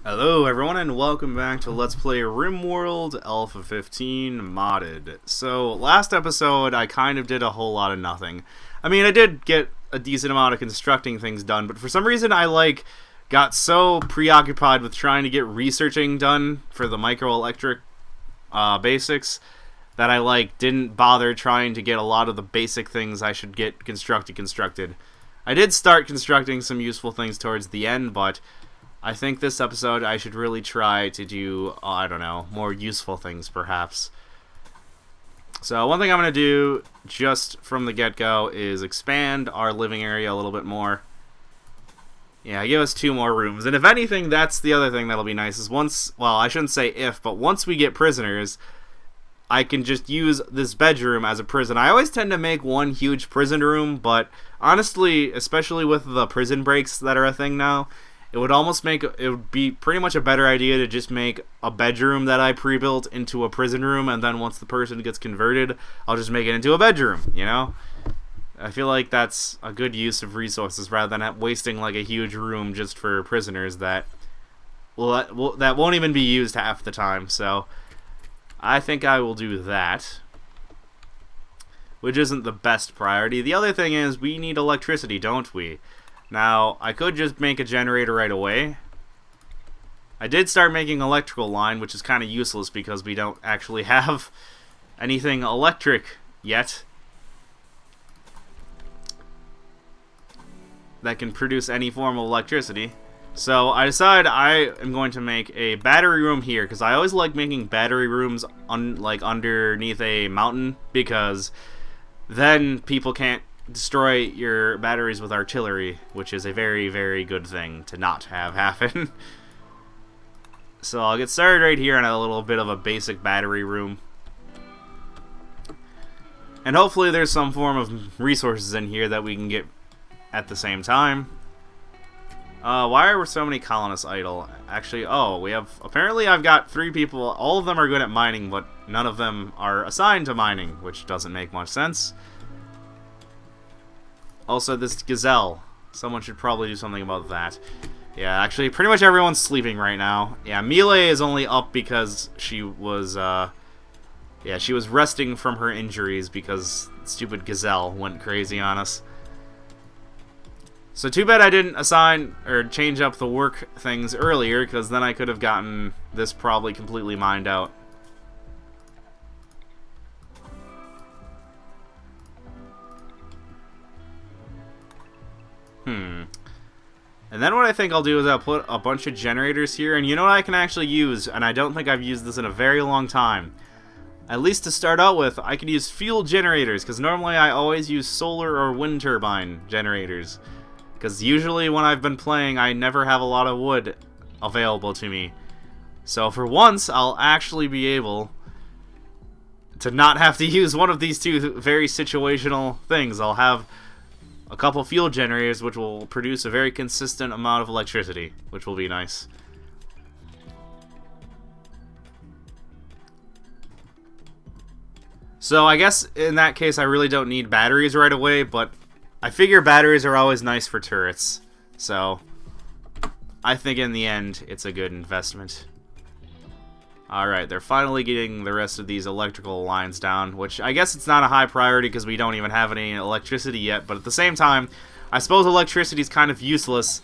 Hello everyone and welcome back to Let's Play Rimworld Alpha 15 Modded. So, last episode I kind of did a whole lot of nothing. I mean, I did get a decent amount of constructing things done, but for some reason I got so preoccupied with trying to get researching done for the microelectric basics that I didn't bother trying to get a lot of the basic things I should get constructed. I did start constructing some useful things towards the end, but I think this episode I should really try to do, I don't know, more useful things perhaps. So one thing I'm going to do just from the get-go is expand our living area a little bit more. Yeah, give us 2 more rooms. And if anything, that's the other thing that'll be nice is once, well, I shouldn't say if, but once we get prisoners, I can just use this bedroom as a prison. I always tend to make one huge prison room, but honestly, especially with the prison breaks that are a thing now, it would be pretty much a better idea to just make a bedroom that I pre-built into a prison room, and then once the person gets converted, I'll just make it into a bedroom, you know? I feel like that's a good use of resources rather than wasting like a huge room just for prisoners that won't even be used half the time, so I think I will do that, which isn't the best priority. The other thing is we need electricity, don't we? Now, I could just make a generator right away. I did start making electrical line, which is kind of useless because we don't actually have anything electric yet that can produce any form of electricity. So I decided I am going to make a battery room here because I always like making battery rooms underneath a mountain because then people can't destroy your batteries with artillery, which is a very, very good thing to not have happen. So I'll get started right here on a little bit of a basic battery room. And hopefully there's some form of resources in here that we can get at the same time. Why are so many colonists idle? Actually, apparently I've got 3 people. All of them are good at mining, but none of them are assigned to mining, which doesn't make much sense. Also, this gazelle. Someone should probably do something about that. Yeah, actually, pretty much everyone's sleeping right now. Yeah, Melee is only up because she was, she was resting from her injuries because stupid gazelle went crazy on us. So too bad I didn't assign or change up the work things earlier, because then I could have gotten this probably completely mined out. And then what I think I'll do is I'll put a bunch of generators here, and you know what I can actually use, and I don't think I've used this in a very long time. At least to start out with, I could use fuel generators, because normally I always use solar or wind turbine generators. Because usually when I've been playing, I never have a lot of wood available to me. So for once, I'll actually be able to not have to use one of these 2 very situational things. I'll have a couple fuel generators which will produce a very consistent amount of electricity, which will be nice. So I guess in that case I really don't need batteries right away, but I figure batteries are always nice for turrets, so I think in the end it's a good investment. Alright, they're finally getting the rest of these electrical lines down, which I guess it's not a high priority because we don't even have any electricity yet, but at the same time, I suppose electricity is kind of useless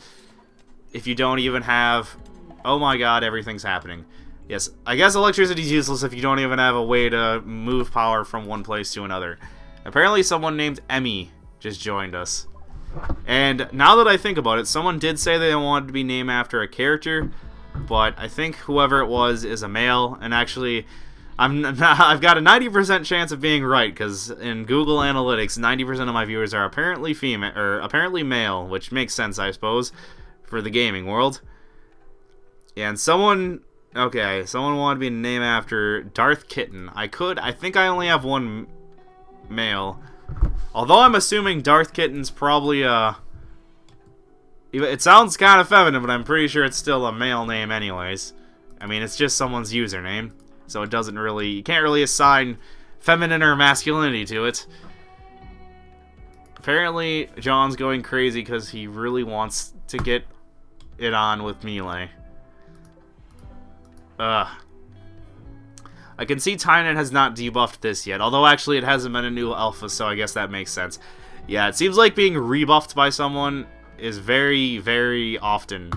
if you don't even have... Oh my god, everything's happening. Yes, I guess electricity is useless if you don't even have a way to move power from one place to another. Apparently someone named Emmy just joined us. And now that I think about it, someone did say they wanted to be named after a character, but I think whoever it was is a male, and actually, I've got a 90% chance of being right, because in Google Analytics, 90% of my viewers are apparently female, or apparently male, which makes sense, I suppose, for the gaming world. Yeah, and someone wanted to be named after Darth Kitten. I think I only have one male. Although I'm assuming Darth Kitten's probably it sounds kind of feminine, but I'm pretty sure it's still a male name anyways. I mean, it's just someone's username, so it doesn't really... You can't really assign feminine or masculinity to it. Apparently, John's going crazy because he really wants to get it on with Melee. Ugh. I can see Tynan has not debuffed this yet, although actually it hasn't been a new alpha, so I guess that makes sense. Yeah, it seems like being rebuffed by someone is very, very often.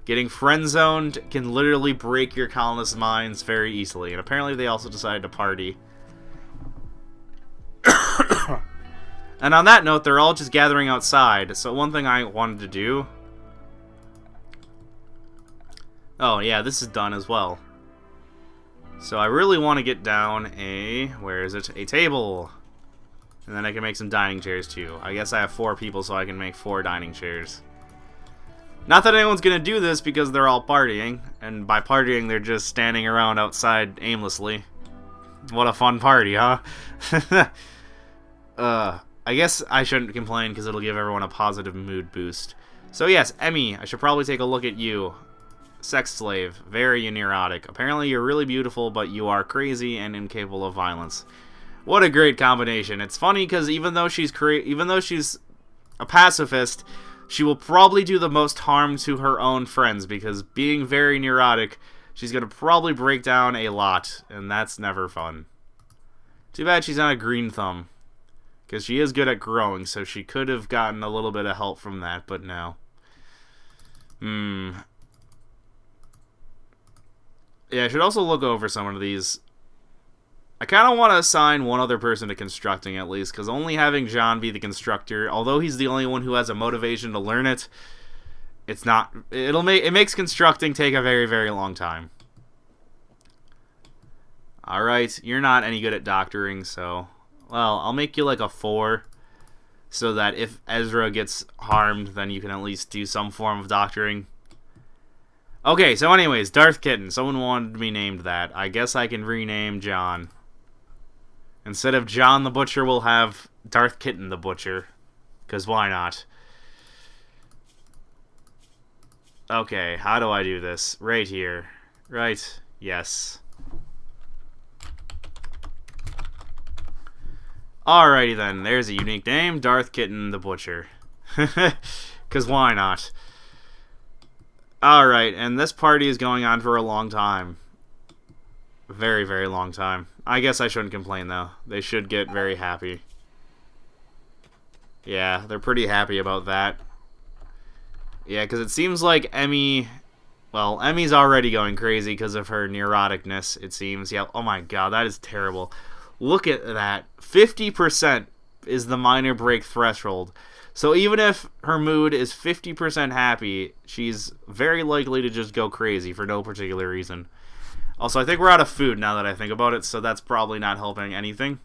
Getting friend-zoned can literally break your colonists' minds very easily, and apparently they also decided to party. And on that note, they're all just gathering outside, so one thing I wanted to do... Oh, yeah, this is done as well. So I really want to get down a... Where is it? A table. And then I can make some dining chairs, too. I guess I have 4 people, so I can make 4 dining chairs. Not that anyone's going to do this because they're all partying. And by partying, they're just standing around outside aimlessly. What a fun party, huh? I guess I shouldn't complain because it'll give everyone a positive mood boost. So yes, Emmy, I should probably take a look at you. Sex slave, very neurotic. Apparently you're really beautiful, but you are crazy and incapable of violence. What a great combination. It's funny because even though she's a pacifist, she will probably do the most harm to her own friends because being very neurotic, she's going to probably break down a lot, and that's never fun. Too bad she's not a green thumb, because she is good at growing, so she could have gotten a little bit of help from that, but no. Yeah, I should also look over some of these. I kind of want to assign one other person to constructing at least, because only having John be the constructor, although he's the only one who has a motivation to learn it, it makes constructing take a very, very long time. Alright, you're not any good at doctoring, so... Well, I'll make you like a 4, so that if Ezra gets harmed, then you can at least do some form of doctoring. Okay, so anyways, Darth Kitten. Someone wanted me named that. I guess I can rename John. Instead of John the Butcher, we'll have Darth Kitten the Butcher. Because why not? Okay, how do I do this? Right here. Right. Yes. Alrighty then, there's a unique name, Darth Kitten the Butcher. Because why not? Alright, and this party is going on for a long time. Very, very long time. I guess I shouldn't complain, though. They should get very happy. Yeah, they're pretty happy about that. Yeah, because it seems like Emmy... Well, Emmy's already going crazy because of her neuroticness, it seems. Yeah, oh my god, that is terrible. Look at that. 50% is the minor break threshold. So even if her mood is 50% happy, she's very likely to just go crazy for no particular reason. Also, I think we're out of food now that I think about it, so that's probably not helping anything.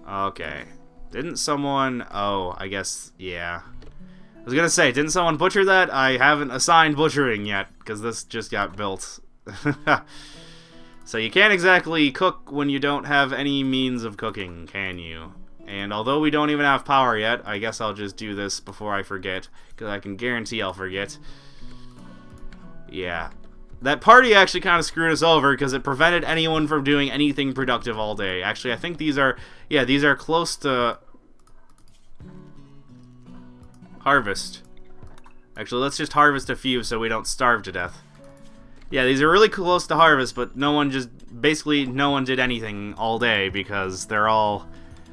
Okay. Didn't someone... Oh, I guess... Yeah. I was gonna say, didn't someone butcher that? I haven't assigned butchering yet, because this just got built. So you can't exactly cook when you don't have any means of cooking, can you? And although we don't even have power yet, I guess I'll just do this before I forget, because I can guarantee I'll forget. Yeah. That party actually kind of screwed us over, because it prevented anyone from doing anything productive all day. Actually, I think these are... Yeah, these are close to... Harvest. Actually, let's just harvest a few so we don't starve to death. Yeah, these are really close to harvest, but no one just... Basically, no one did anything all day, because they all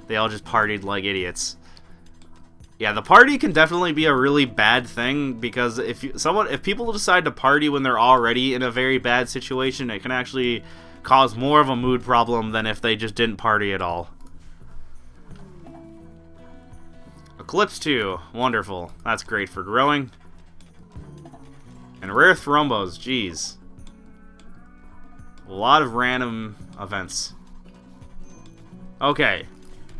just partied like idiots. Yeah, the party can definitely be a really bad thing, because if people decide to party when they're already in a very bad situation, it can actually cause more of a mood problem than if they just didn't party at all. Eclipse 2. Wonderful. That's great for growing. And rare thrombos. Jeez. A lot of random events. Okay.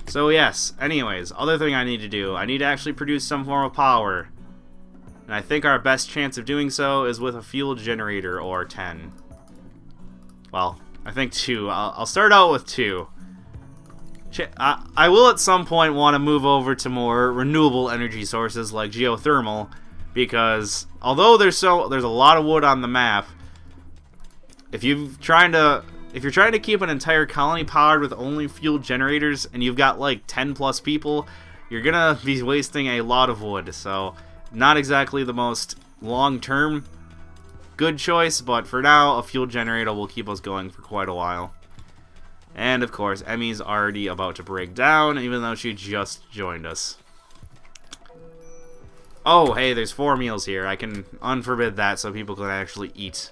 So yes, anyways, other thing I need to do, I need to actually produce some form of power. And I think our best chance of doing so is with a fuel generator, or 10. Well, I think 2. I'll start out with 2. I will at some point want to move over to more renewable energy sources like geothermal, because although there's a lot of wood on the map, if you're trying to keep an entire colony powered with only fuel generators and you've got like 10 plus people, you're gonna be wasting a lot of wood. So not exactly the most long-term good choice, but for now, a fuel generator will keep us going for quite a while. And, of course, Emmy's already about to break down, even though she just joined us. Oh, hey, there's 4 meals here. I can unforbid that so people can actually eat.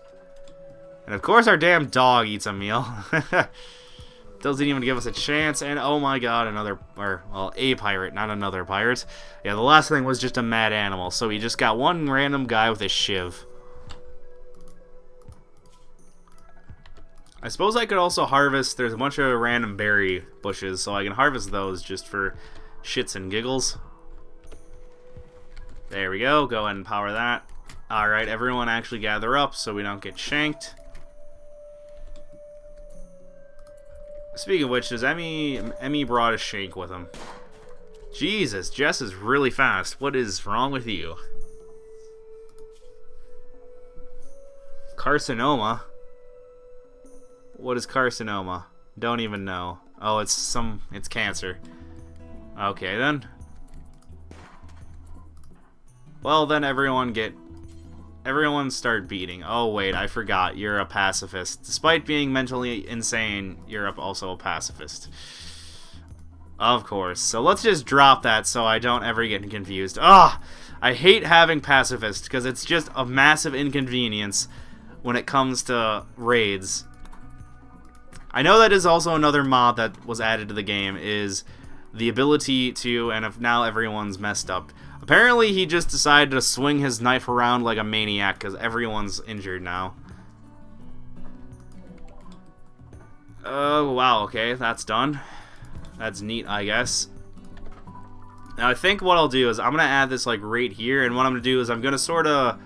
And, of course, our damn dog eats a meal. Doesn't even give us a chance. And, oh my god, well, a pirate, not another pirate. Yeah, the last thing was just a mad animal. So we just got one random guy with a shiv. I suppose I could also harvest. There's a bunch of random berry bushes, so I can harvest those just for shits and giggles. There we go. Go ahead and power that. Alright, everyone actually gather up so we don't get shanked. Speaking of which, does Emmy brought a shank with him? Jesus, Jess is really fast. What is wrong with you? Carcinoma? What is carcinoma? Don't even know. Oh, it's cancer. Okay, then. Well, then everyone start beating. Oh, wait, I forgot. You're a pacifist. Despite being mentally insane, you're also a pacifist. Of course. So let's just drop that so I don't ever get confused. Ah! I hate having pacifist because it's just a massive inconvenience when it comes to raids. I know that is also another mod that was added to the game, is the ability to, and if now everyone's messed up. Apparently he just decided to swing his knife around like a maniac because everyone's injured now. Oh, wow, okay, that's done. That's neat, I guess. Now I think what I'll do is I'm going to add this like right here, and what I'm going to do is I'm going to sort of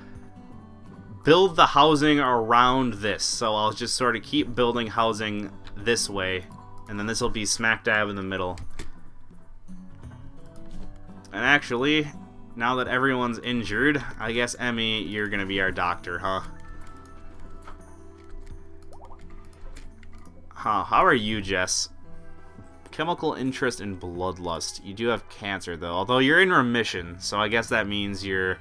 build the housing around this. So I'll just sort of keep building housing this way, and then this will be smack dab in the middle. And actually, now that everyone's injured, I guess, Emmy, you're gonna be our doctor, huh? Huh, how are you, Jess? Chemical interest in bloodlust. You do have cancer, though. Although you're in remission, so I guess that means you're...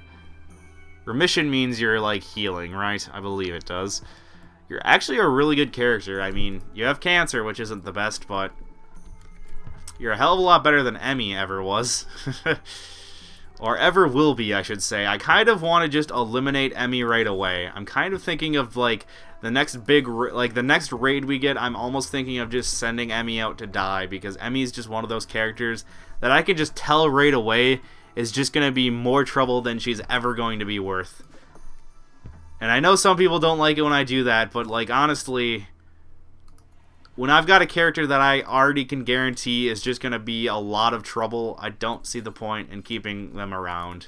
Remission means you're, like, healing, right? I believe it does. You're actually a really good character. I mean, you have cancer, which isn't the best, but... You're a hell of a lot better than Emmy ever was. Or ever will be, I should say. I kind of want to just eliminate Emmy right away. I'm kind of thinking of, like, the next big... Like, the next raid we get, I'm almost thinking of just sending Emmy out to die, because Emmy's just one of those characters that I can just tell right away is just going to be more trouble than she's ever going to be worth. And I know some people don't like it when I do that, but, like, honestly... When I've got a character that I already can guarantee is just going to be a lot of trouble, I don't see the point in keeping them around.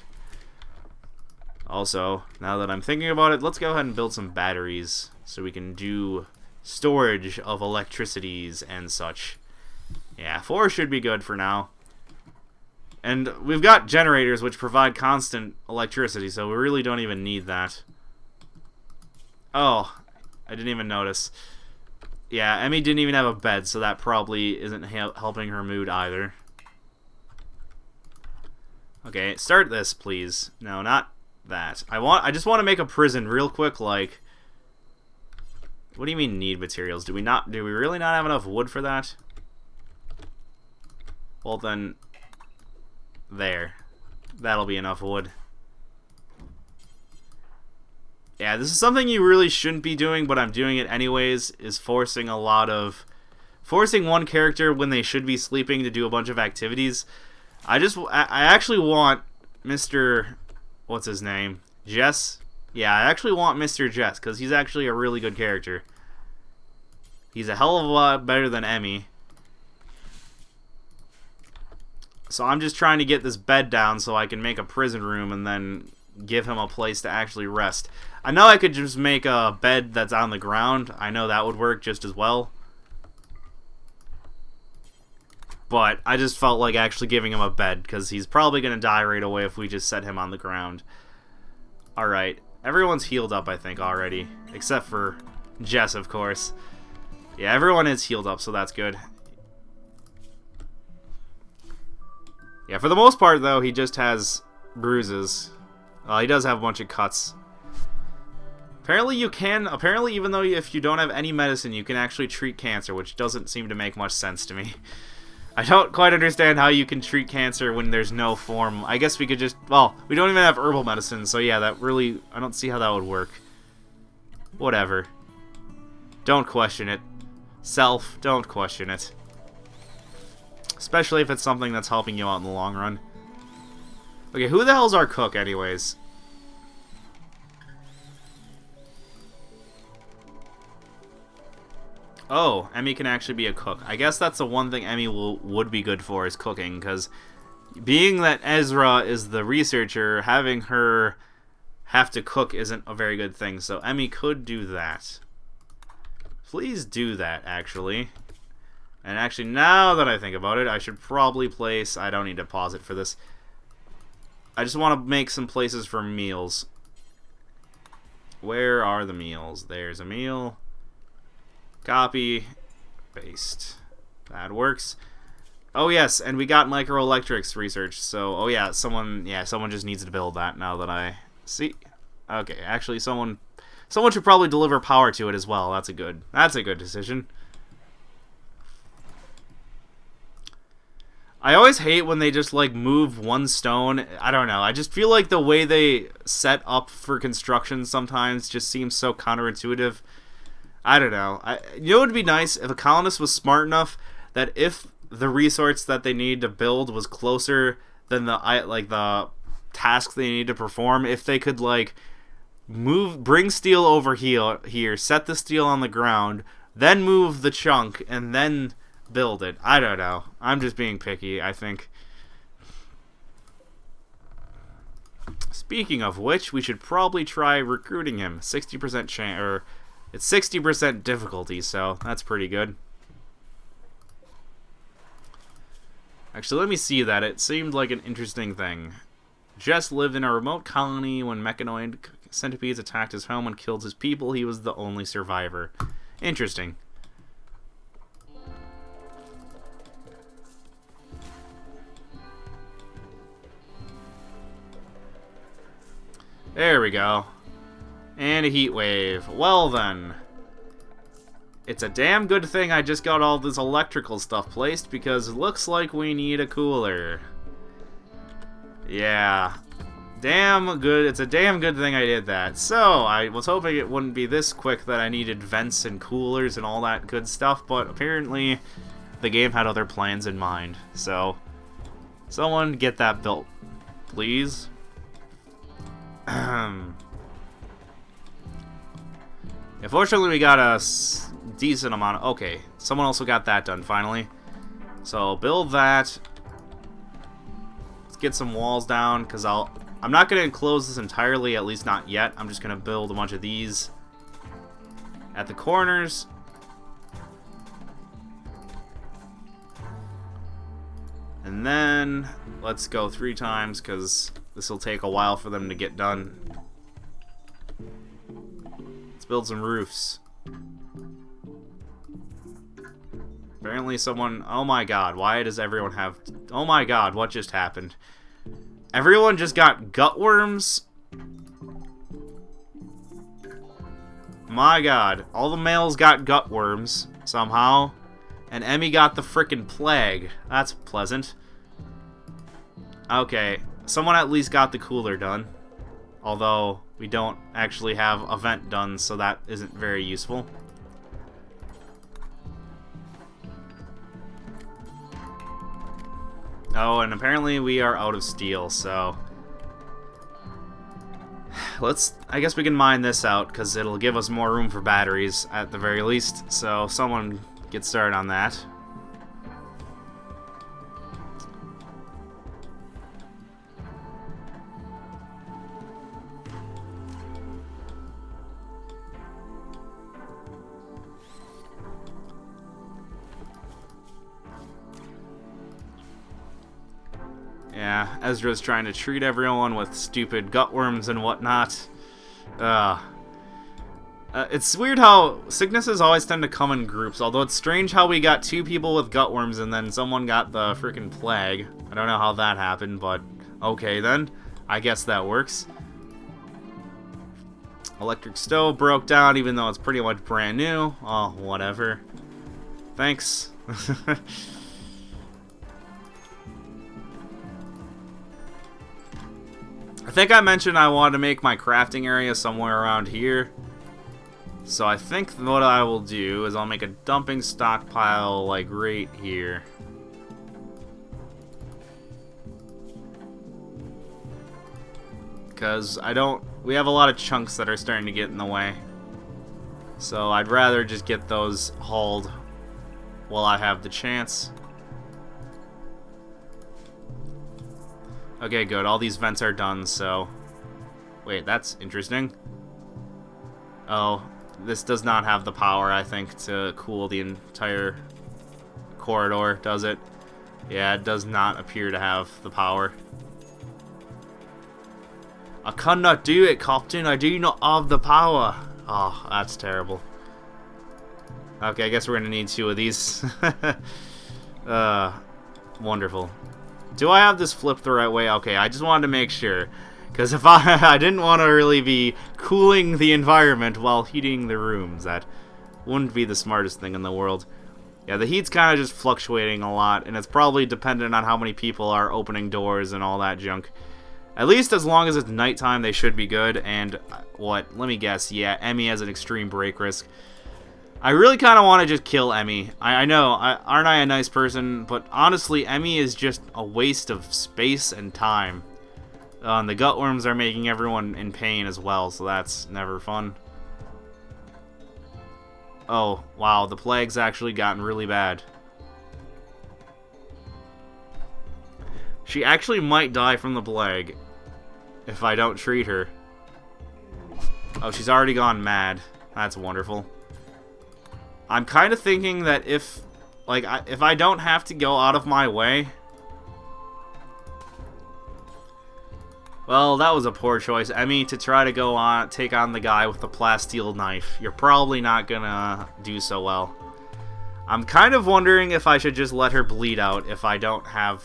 Also, now that I'm thinking about it, let's go ahead and build some batteries so we can do storage of electricities and such. Yeah, 4 should be good for now. And we've got generators which provide constant electricity, so we really don't even need that. Oh, I didn't even notice. Yeah, Emmy didn't even have a bed, so that probably isn't helping her mood either. Okay, start this, please. No, not that. I just want to make a prison real quick, like... What do you mean need materials? Do we really not have enough wood for that? Well then... There. That'll be enough wood. Yeah, this is something you really shouldn't be doing, but I'm doing it anyways, is forcing one character when they should be sleeping to do a bunch of activities. I actually want Mr. What's his name? Jess? Yeah, I actually want Mr. Jess, because he's actually a really good character. He's a hell of a lot better than Emmy. So I'm just trying to get this bed down so I can make a prison room and then give him a place to actually rest. I know I could just make a bed that's on the ground. I know that would work just as well. But I just felt like actually giving him a bed, because he's probably going to die right away if we just set him on the ground. Alright, everyone's healed up, I think, already. Except for Jess, of course. Yeah, everyone is healed up, so that's good. Yeah, for the most part, though, he just has bruises. He does have a bunch of cuts. Apparently you can, apparently even though if you don't have any medicine, you can actually treat cancer, which doesn't seem to make much sense to me. I don't quite understand how you can treat cancer when there's no form. I guess we could just, well, we don't even have herbal medicine, so yeah, that really, I don't see how that would work. Whatever. Don't question it. Self, don't question it. Especially if it's something that's helping you out in the long run. Okay, who the hell's our cook anyways? Oh, Emmy can actually be a cook. I guess that's the one thing Emmy would be good for is cooking, because being that Ezra is the researcher, having her have to cook isn't a very good thing, so Emmy could do that. Please do that, actually. And actually, now that I think about it, I should probably place... I don't need to pause it for this. I just want to make some places for meals. Where are the meals? There's a meal. Copy. Paste. That works. Oh yes, and we got microelectrics research, so... Oh yeah, someone just needs to build that now that I see. Okay, actually someone should probably deliver power to it as well. That's a good decision. I always hate when they just, like, move one stone. I don't know. I just feel like the way they set up for construction sometimes just seems so counterintuitive. I don't know. You know what would be nice? If a colonist was smart enough that if the resource that they need to build was closer than the task they need to perform, if they could, like, bring steel over here, set the steel on the ground, then move the chunk, and then build it. I don't know. I'm just being picky, I think. Speaking of which, we should probably try recruiting him. 60% chance, or it's 60% difficulty, so that's pretty good. Actually, let me see that. It seemed like an interesting thing. Jess lived in a remote colony when mechanoid centipedes attacked his home and killed his people. He was the only survivor. Interesting. There we go. And a heat wave. Well then. It's a damn good thing I just got all this electrical stuff placed, because it looks like we need a cooler. Yeah. Damn good. It's a damn good thing I did that. So, I was hoping it wouldn't be this quick that I needed vents and coolers and all that good stuff, but apparently the game had other plans in mind. So, someone get that built, please. Unfortunately, we got a decent amount of... Okay, someone also got that done, finally. So, build that. Let's get some walls down, because I'm not going to enclose this entirely, at least not yet. I'm just going to build a bunch of these at the corners. And then, let's go 3 times, because this will take a while for them to get done. Let's build some roofs. Apparently someone... Oh my god, why does everyone have... Oh my god, what just happened? Everyone just got gutworms? My god, all the males got gutworms, somehow. And Emmy got the frickin' plague. That's pleasant. Okay, someone at least got the cooler done. Although, we don't actually have a vent done, so that isn't very useful. Oh, and apparently we are out of steel, so... I guess we can mine this out, because it'll give us more room for batteries, at the very least. So, someone get started on that. Yeah, Ezra's trying to treat everyone with stupid gutworms and whatnot. It's weird how sicknesses always tend to come in groups, although it's strange how we got 2 people with gutworms and then someone got the freaking plague. I don't know how that happened, but okay then. I guess that works. Electric stove broke down even though it's pretty much brand new. Oh, whatever. Thanks. I think I mentioned I wanted to make my crafting area somewhere around here. So I think what I will do is I'll make a dumping stockpile like right here. Because we have a lot of chunks that are starting to get in the way. So I'd rather just get those hauled while I have the chance. Okay, good. All these vents are done, so... Wait, that's interesting. Oh, this does not have the power, I think, to cool the entire corridor, does it? Yeah, it does not appear to have the power. I cannot do it, Captain. I do not have the power. Oh, that's terrible. Okay, I guess we're gonna need 2 of these. Wonderful. Do I have this flipped the right way? Okay, I just wanted to make sure. Because if I didn't want to really be cooling the environment while heating the rooms. That wouldn't be the smartest thing in the world. Yeah, the heat's kind of just fluctuating a lot. And it's probably dependent on how many people are opening doors and all that junk. At least as long as it's nighttime, they should be good. And what? Let me guess. Yeah, Emmy has an extreme break risk. I really kind of want to just kill Emmy. I know, aren't I a nice person? But honestly, Emmy is just a waste of space and time. And the gutworms are making everyone in pain as well, so that's never fun. Oh, wow, the plague's actually gotten really bad. She actually might die from the plague if I don't treat her. Oh, she's already gone mad. That's wonderful. I'm kind of thinking that if I don't have to go out of my way... Well, that was a poor choice, Emmy, to try to take on the guy with the plasteel knife. You're probably not gonna do so well. I'm kind of wondering if I should just let her bleed out if I don't have...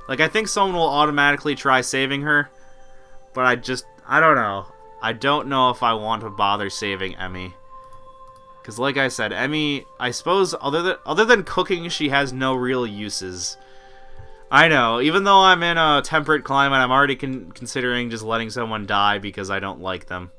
Like, I think someone will automatically try saving her, but I don't know. I don't know if I want to bother saving Emmy. Because like I said, Emmy, I suppose, other than cooking, she has no real uses. I know, even though I'm in a temperate climate, I'm already considering just letting someone die because I don't like them.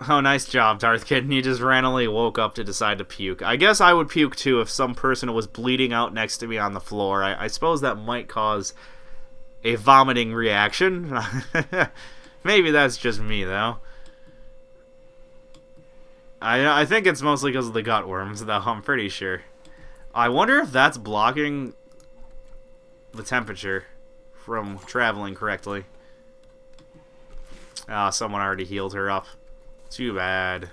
Oh, nice job, Darth Kid. You just randomly woke up to decide to puke. I guess I would puke too if some person was bleeding out next to me on the floor. I suppose that might cause a vomiting reaction. Maybe that's just me, though. I think it's mostly because of the gutworms, though, I'm pretty sure. I wonder if that's blocking the temperature from traveling correctly. Ah, someone already healed her up. Too bad.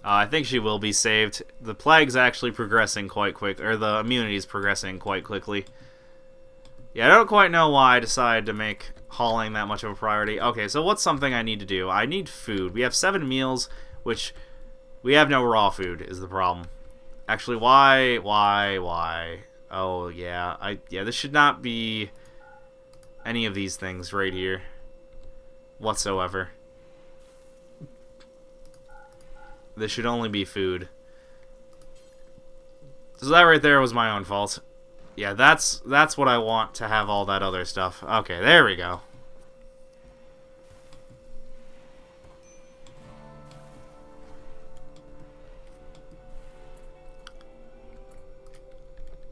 I think she will be saved. The plague's actually progressing quite quick, or the immunity's progressing quite quickly. Yeah, I don't quite know why I decided to make hauling that much of a priority. Okay, so what's something I need to do? I need food. We have 7 meals, which we have no raw food is the problem. Actually, why? Oh, yeah. This should not be any of these things right here whatsoever. This should only be food. So that right there was my own fault. Yeah, that's what I want to have all that other stuff. Okay, there we go.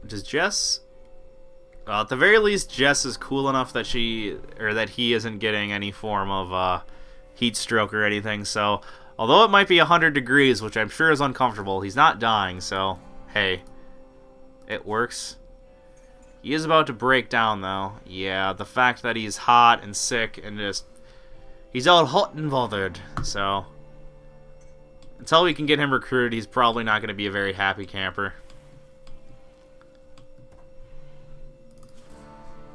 Does Jess... at the very least, Jess is cool enough that he isn't getting any form of heat stroke or anything. So, although it might be 100 degrees, which I'm sure is uncomfortable, he's not dying. So, hey, it works. He is about to break down, though. Yeah, the fact that he's hot and sick and he's all hot and bothered. So, until we can get him recruited, he's probably not going to be a very happy camper.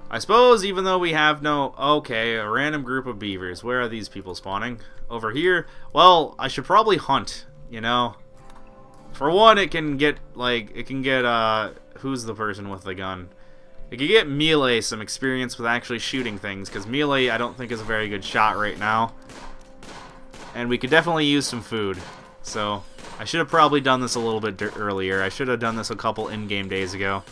I suppose even though we have no... Okay, a random group of beavers. Where are these people spawning? Over here? Well, I should probably hunt, you know? For one, it can get, like... It can get, who's the person with the gun? It can get Melee some experience with actually shooting things, because Melee I don't think is a very good shot right now. And we could definitely use some food. So, I should have probably done this a little bit earlier. I should have done this a couple in-game days ago.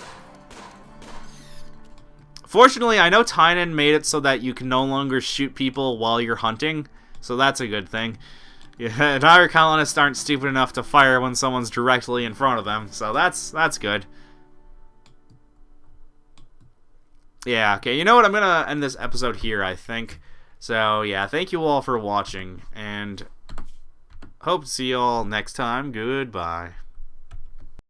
Fortunately, I know Tynan made it so that you can no longer shoot people while you're hunting, so that's a good thing. Yeah, our colonists aren't stupid enough to fire when someone's directly in front of them, so that's good. Yeah, okay, you know what? I'm gonna end this episode here, I think. So, yeah, thank you all for watching, and hope to see you all next time. Goodbye.